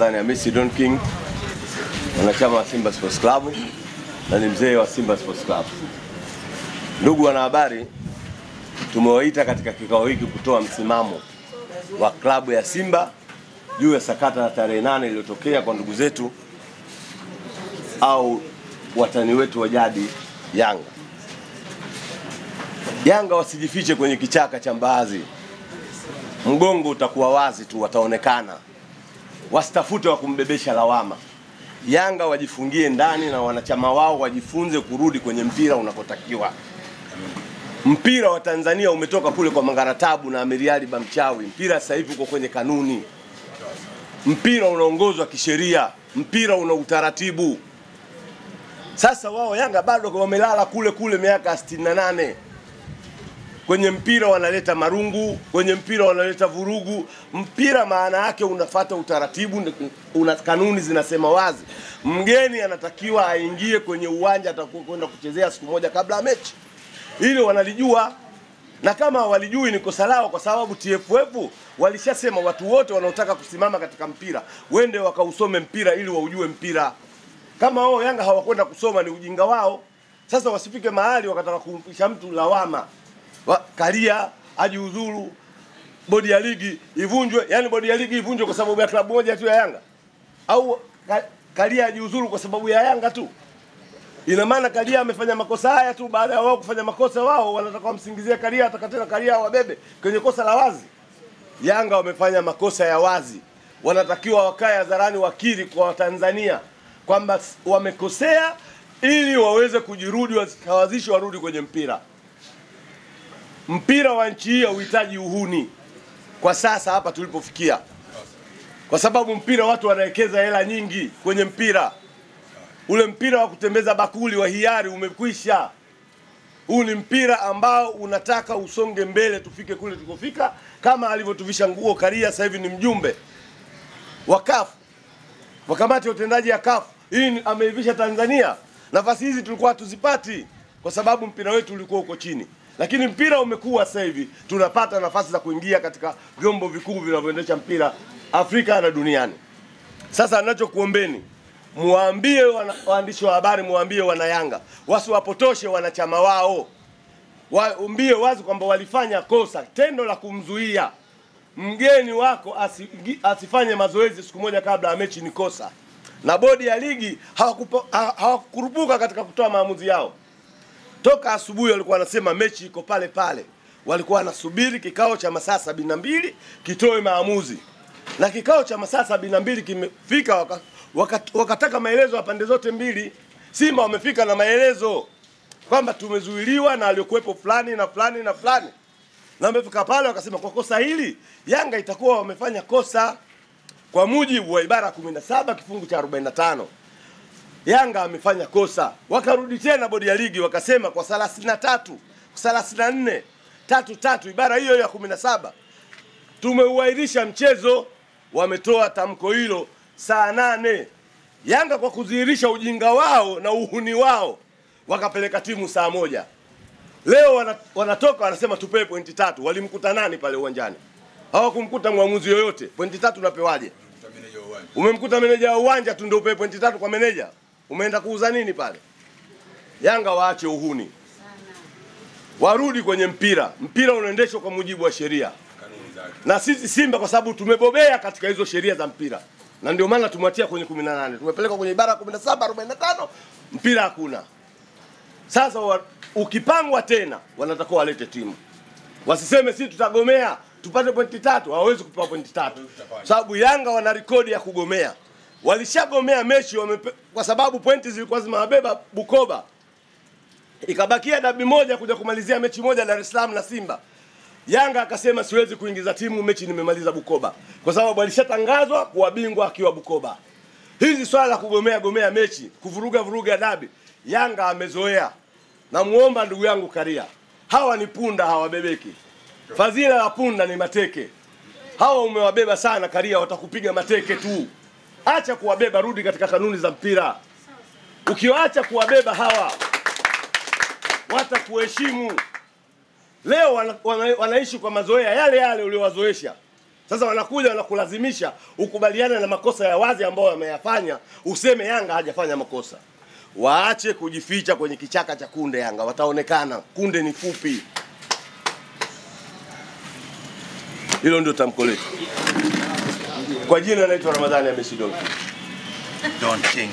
Ramadhani Hamisi Don King, mwanachama wa Simba Sports Club na ni mzee wa Simba Sports Club. Ndugu wanahabari, tumewaita katika kikao hiki kutoa msimamo wa klabu ya Simba juu ya sakata la tarehe 8 iliyotokea kwa ndugu zetu au watani wetu wa jadi Yanga. Yanga wasijifiche kwenye kichaka cha mbaazi. Mgongo utakuwa wazi tu, wataonekana. Wasitafute wa kumbebesha lawama. Yanga wajifungie ndani na wanachama wao wajifunze kurudi kwenye mpira unakotakiwa. Mpira wa Tanzania umetoka kule kwa Mangaratabu na Amiriali Bamchawi. Mpira sasa hivi uko kwenye kanuni. Mpira unaongozwa kisheria. Mpira una utaratibu. Sasa wao Yanga bado wamelala kule miaka 68. Kwenye mpira wanaleta marungu, kwenye mpira wanaleta vurugu. Mpira maana yake unafuata utaratibu, una kanuni zinasema wazi. Mgeni anatakiwa aingie kwenye uwanja atakwenda kuchezea siku moja kabla ya mechi. Ili wanalijua, na kama walijui ni kosa lao, kwa sababu TFF walishasema watu wote wanaotaka kusimama katika mpira wende wakausome mpira ili waujue mpira. Kama wao Yanga hawakwenda kusoma ni ujinga wao. Sasa wasifike mahali wakataka kumpisha mtu lawama. Karia ajiuzuru, bodi ya ligi ivunjwe. Yani bodi ya ligi ivunjwe kwa sababu ya klabu moja tu ya Yanga? Au Karia ajiuzuru kwa sababu ya Yanga tu? Ina maana Karia amefanya makosa haya tu, baada ya wao kufanya makosa wao wanataka wamsingizie Karia, atakatena Karia wabebe kwenye kosa la wazi. Yanga wamefanya makosa ya wazi. Wanatakiwa wakae hadharani wakiri kwa Tanzania kwamba wamekosea ili waweze kujirudi, wasawazishe warudi kwenye mpira. Mpira wa nchi hii hauhitaji uhuni kwa sasa hapa tulipofikia. Kwa sababu mpira watu wanawekeza hela nyingi kwenye mpira. Ule mpira wa kutembeza bakuli wa hiari umekwisha. Huu ni mpira ambao unataka usonge mbele tufike kule tukofika, kama alivyotuvisha nguo Karia. Sasa hivi ni mjumbe wa CAF, wa kamati ya utendaji ya CAF. Hii ameivisha Tanzania. Nafasi hizi tulikuwa tuzipati kwa sababu mpira wetu ulikuwa uko chini. Lakini mpira umekuwa sasa hivi tunapata nafasi za kuingia katika vyombo vikuu vinavyoendesha mpira Afrika na duniani. Sasa ninachokuombeni, muambie waandishi wa habari, muambie wana Yanga wasiwapotoshe wanachama wao. Waambie wazi kwamba walifanya kosa, tendo la kumzuia mgeni wako asifanye mazoezi siku moja kabla ya mechi ni kosa. Na bodi ya ligi hawakurupuka katika kutoa maamuzi yao. Toka asubuhi walikuwa wanasema mechi iko pale pale. Walikuwa wanasubiri kikao cha masaa 72 kitoe maamuzi. Na kikao cha masaa 72 kimefika, wakataka maelezo ya pande zote mbili. Simba wamefika na maelezo kwamba tumezuiliwa na aliyokuepo fulani na fulani na fulani. Na wamefika pale wakasema kwa kosa hili Yanga itakuwa wamefanya kosa kwa mujibu wa ibara 17 kifungu cha 45. Yanga amefanya kosa. Wakarudi tena bodi ya ligi wakasema kwa 33, 34, 33 ibara hiyo ya 17 tumeuahirisha mchezo. Wametoa tamko hilo saa 8. Yanga kwa kudhihirisha ujinga wao na uhuni wao wakapeleka timu saa 1. Leo wanatoka wanasema tupewe pointi 3. Walimkuta nani pale uwanjani? Hawakumkuta mwamuzi yoyote. Pointi 3 unapewaje? Umemkuta meneja wa uwanja tu ndio upewe pointi 3 kwa meneja. Umeenda kuuza nini pale? Yanga waache uhuni. Warudi kwenye mpira. Mpira unaendeshwa kwa mujibu wa sheria. Na sisi Simba kwa sababu tumebobea katika hizo sheria za mpira. Na ndio maana tumwatia kwenye 18. Tumepeleka kwenye ibara 17, 45, mpira hakuna. Sasa ukipangwa tena wanatakiwa walete timu. Wasiseme sisi tutagomea tupate pointi 3, hawawezi kupewa pointi 3. Sababu Yanga wana rekodi ya kugomea. Walishagomea mechi kwa sababu pointi zilikuwa zimewabeba Bukoba. Ikabakia dabi moja kuja kumalizia mechi moja Dar es Salaam na Simba. Yanga akasema siwezi kuingiza timu, mechi nimemaliza Bukoba. Kwa sababu alishatangazwa kuwa bingwa akiwa Bukoba. Hizi swala la kugomea mechi, kuvuruga dabi, Yanga amezoea. Na muomba ndugu yangu Karia, hawa ni punda hawabebeki. Fadhila ya punda ni mateke. Hawa umewabeba sana Karia, watakupiga mateke tu. Acha kuwabeba, rudi katika kanuni za mpira. Ukiwaacha kuwabeba hawa watakuheshimu. Leo wanaishi kwa mazoea yale uliowazoesha. Sasa wanakuja wanakulazimisha ukubaliane na makosa ya wazi ambayo wameyafanya, useme Yanga hajafanya makosa. Waache kujificha kwenye kichaka cha kunde. Yanga wataonekana, kunde ni fupi. Hilo ndio tamko letu. Kwa jina naitwa Ramadhani Hamisi Don King.